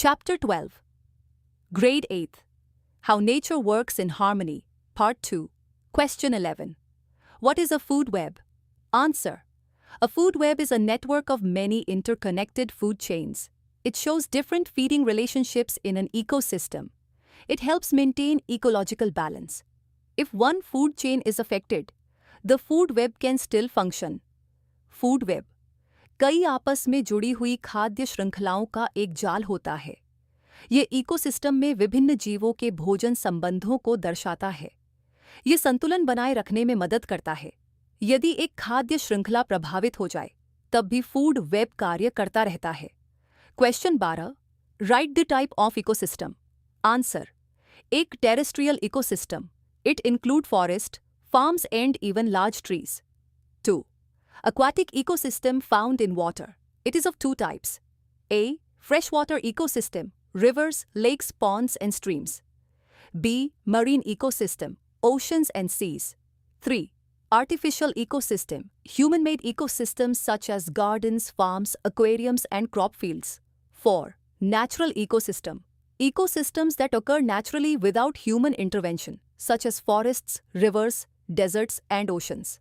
Chapter 12. Grade 8th. How Nature Works in Harmony. Part 2. Question 11. What is a food web? Answer. A food web is a network of many interconnected food chains. It shows different feeding relationships in an ecosystem. It helps maintain ecological balance. If one food chain is affected, the food web can still function. Food web कई आपस में जुड़ी हुई खाद्य श्रृंखलाओं का एक जाल होता है। ये इकोसिस्टम में विभिन्न जीवों के भोजन संबंधों को दर्शाता है। ये संतुलन बनाए रखने में मदद करता है। यदि एक खाद्य श्रृंखला प्रभावित हो जाए, तब भी फूड वेब कार्य करता रहता है। Question 12. Write the type of ecosystem. Answer. एक terrestrial ecosystem. It include forest, farms and even large trees. 2. Aquatic ecosystem found in water. It is of two types. A. Freshwater ecosystem, rivers, lakes, ponds and streams. B. Marine ecosystem, oceans and seas. 3. Artificial ecosystem, human-made ecosystems such as gardens, farms, aquariums and crop fields. 4. Natural ecosystem, ecosystems that occur naturally without human intervention, such as forests, rivers, deserts and oceans.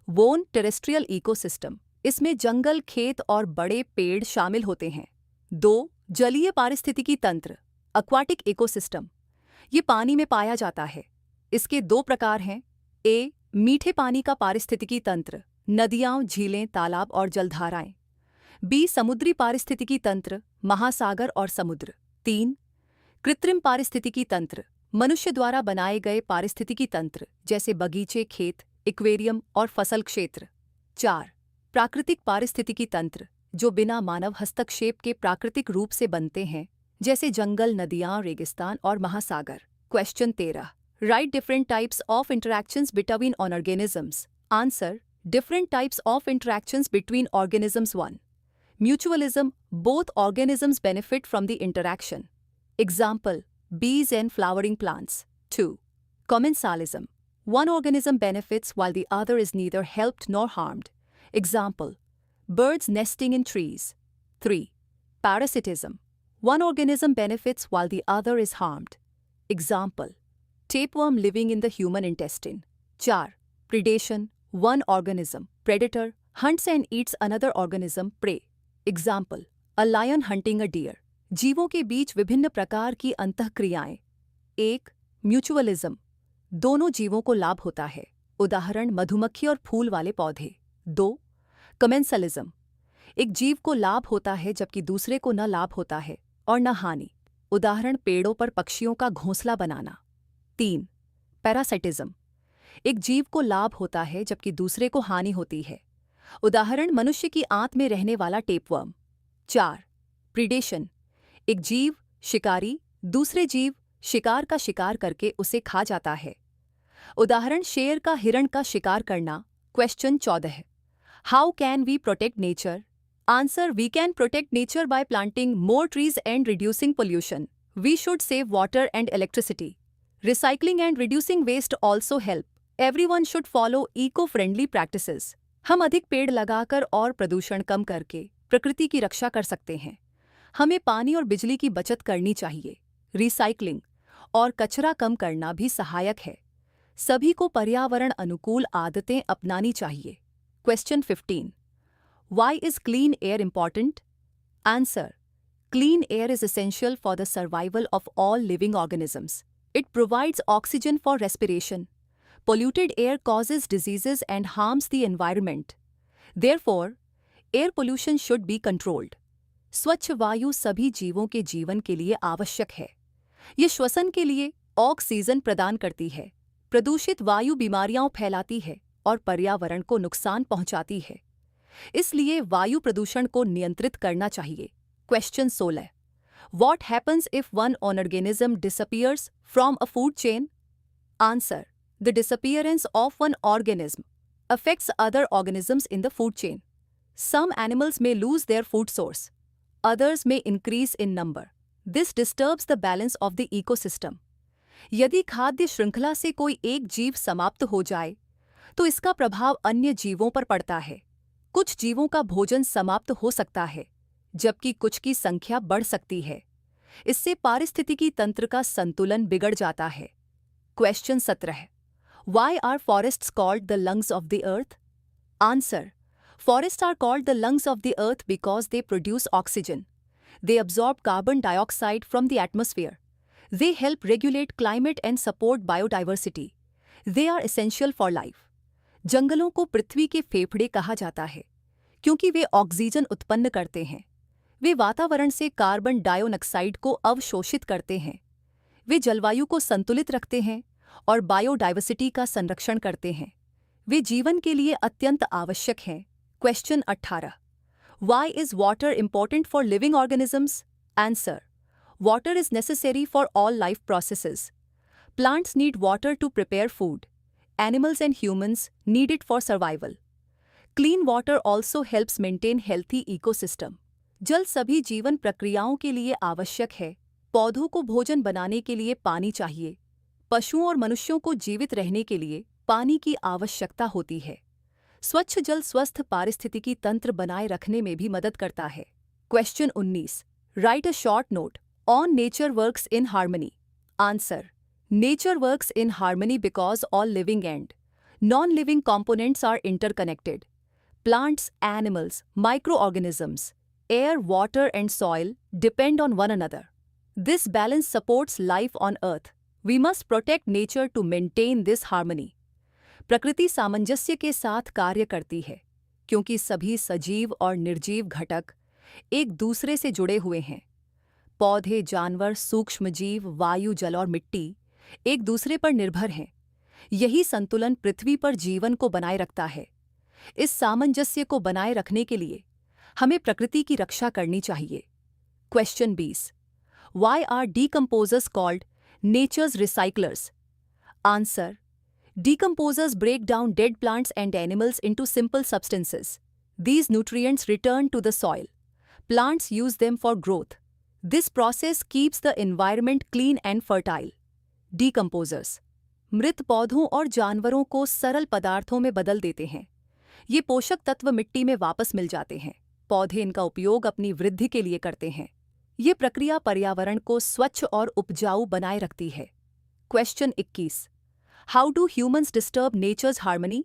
वोन terrestrial ecosystem. इसमें जंगल, खेत और बड़े पेड़ शामिल होते हैं. 2. जलीय पारिस्थितिकी तंत्र, एक्वाटिक इकोसिस्टम. ये पानी में पाया जाता है. इसके 2 प्रकार हैं. ए. मीठे पानी का पारिस्थितिकी तंत्र, नदियाँ, झीलें, तालाब और जलधाराएं. बी. समुद्री पारिस्थितिकी तंत्र, महासागर और समुद्र. 3. कृत्रिम पारिस्थितिकी तंत्र, मनुष्य द्वारा बनाए गए पारिस्थितिकी तंत्र जैसे बगीचे, खेत, एक्वेरियम और फसल क्षेत्र. 4. प्राकृतिक पारिस्थितिकी तंत्र, जो बिना मानव हस्तक्षेप के प्राकृतिक रूप से बनते हैं, जैसे जंगल, नदियाँ, रेगिस्तान और महासागर. Question 13. Right different types of interactions between organisms. Answer. Different types of interactions between organisms. 1. Mutualism, both organisms benefit from the interaction. Example, bees and flowering plants. 2. Commensalism. One organism benefits while the other is neither helped nor harmed. Example, birds nesting in trees. 3. Parasitism. One organism benefits while the other is harmed. Example, tapeworm living in the human intestine. 4. Predation. One organism, predator, hunts and eats another organism, prey. Example, a lion hunting a deer. जीवों के बीच विभिन्न प्रकार की अंतःक्रियाएं. 1. Mutualism. दोनों जीवों को लाभ होता है. उदाहरण, मधुमक्खी और फूल वाले पौधे. 2. कमेंसलिज्म. एक जीव को लाभ होता है जबकि दूसरे को न लाभ होता है और न हानि. उदाहरण, पेड़ों पर पक्षियों का घोंसला बनाना. 3. पैरासिटिज्म. एक जीव को लाभ होता है जबकि दूसरे को हानि होती है. उदाहरण, मनुष्य की आंत में रहने वाला टेपवर्म. 4. प्रीडेशन. एक जीव, शिकारी, दूसरे जीव, शिकार का शिकार करके उसे खा जाता है. उदाहरण, शेर का हिरण का शिकार करना. Question 14. How can we protect nature. Answer. We can protect nature by planting more trees and reducing pollution. We should save water and electricity. Recycling and reducing waste also help. Everyone should follow eco friendly practices. हम अधिक पेड़ लगाकर और प्रदूषण कम करके प्रकृति की रक्षा कर सकते हैं. हमें पानी और बिजली की बचत करनी चाहिए. रिसाइकलिंग और कचरा कम करना भी सहायक है. सभी को पर्यावरण अनुकूल आदतें अपनानी चाहिए. Question 15. Why is clean air important? Answer. Clean air is essential for the survival of all living organisms. It provides oxygen for respiration. Polluted air causes diseases and harms the environment. Therefore, air pollution should be controlled. स्वच्छ वायु सभी जीवों के जीवन के लिए आवश्यक है. ये श्वसन के लिए ऑक्सीजन प्रदान करती है. प्रदूषित वायु बीमारियां फैलाती है और पर्यावरण को नुकसान पहुंचाती है. इसलिए वायु प्रदूषण को नियंत्रित करना चाहिए. Question 16. What happens if one organism disappears from a food chain? Answer. The disappearance of one organism affects other organisms in the food chain. Some animals may lose their food source. Others may increase in number. This disturbs the balance of the ecosystem. यदि खाद्य श्रृंखला से कोई एक जीव समाप्त हो जाए, तो इसका प्रभाव अन्य जीवों पर पड़ता है. कुछ जीवों का भोजन समाप्त हो सकता है, जबकि कुछ की संख्या बढ़ सकती है. इससे पारिस्थितिकी तंत्र का संतुलन बिगड़ जाता है। Question 17। Why are forests called the lungs of the earth? Answer. Forests are called the lungs of the earth because they produce oxygen. They absorb carbon dioxide from the atmosphere. They help regulate climate and support biodiversity. They are essential for life. जंगलों को पृथ्वी के फेफड़े कहा जाता है क्योंकि वे oxygen उत्पन्न करते हैं। वे वातावरण से कार्बन डाइऑक्साइड को अवशोषित करते हैं। वे जलवायु को संतुलित रखते हैं और बायोडाइवर्सिटी का संरक्षण करते हैं। वे जीवन के लिए अत्यंत आवश्यक हैं। Question 18। Why is water important for living organisms? Answer. Water is necessary for all life processes. Plants need water to prepare food. Animals and humans need it for survival. Clean water also helps maintain healthy ecosystem. जल सभी जीवन प्रक्रियाओं के लिए आवश्यक है। पौधों को भोजन बनाने के लिए पानी चाहिए। पशुओं और मनुष्यों को जीवित रहने के लिए पानी की आवश्यकता होती है। स्वच्छ जल स्वस्थ पारिस्थितिकी तंत्र बनाए रखने में भी मदद करता है। Question 19। Right a short note on nature works in harmony. Answer. Nature works in harmony because all living and non living components are interconnected. Plants, animals, microorganisms, air, water and soil depend on one another. This balance supports life on earth. We must protect nature to maintain this harmony. प्रकृति सामंजस्य के साथ कार्य करती है क्योंकि सभी सजीव और निर्जीव घटक एक दूसरे से जुड़े हुए हैं। पौधे, जानवर, सूक्ष्मजीव, वायु, जल और मिट्टी एक दूसरे पर निर्भर हैं। यही संतुलन पृथ्वी पर जीवन को बनाए रखता है। इस सामंजस्य को बनाए रखने के लिए हमें प्रकृति की रक्षा करनी चाहिए। Question 20। Why are decomposers called nature's recyclers? Answer. Decomposers break down dead plants and animals into simple substances. These nutrients return to the soil. Plants use them for growth. This process keeps the environment clean and fertile. Decomposers मृत पौधों और जानवरों को सरल पदार्थों में बदल देते हैं। ये पोषक तत्व मिट्टी में वापस मिल जाते हैं। पौधे इनका उपयोग अपनी वृद्धि के लिए करते हैं। ये प्रक्रिया पर्यावरण को स्वच्छ और उपजाऊ बनाए रखती है। Question 21। How do humans disturb nature's harmony?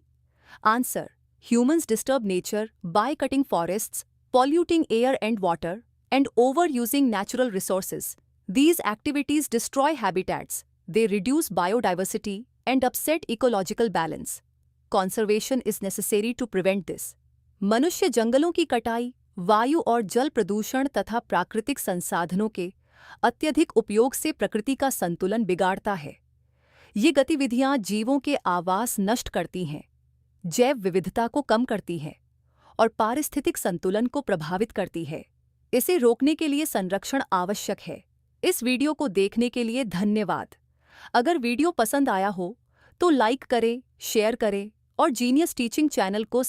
Answer. Humans disturb nature by cutting forests, polluting air and water, and overusing natural resources. These activities destroy habitats. They reduce biodiversity and upset ecological balance. Conservation is necessary to prevent this. मनुष्य जंगलों की कटाई, वायु और जल प्रदूषण तथा प्राकृतिक संसाधनों के अत्यधिक उपयोग से प्रकृति का संतुलन बिगाड़ता है। ये गतिविधियां जीवों के आवास नष्ट करती हैं, जैव विविधता को कम करती हैं और पारिस्थितिक संतुलन को प्रभावित करती है। इसे रोकने के लिए संरक्षण आवश्यक है। इस वीडियो को देखने के लिए धन्यवाद। अगर वीडियो पसंद आया हो तो लाइक करें, शेयर करें और जीनियस टीचिंग चैनल को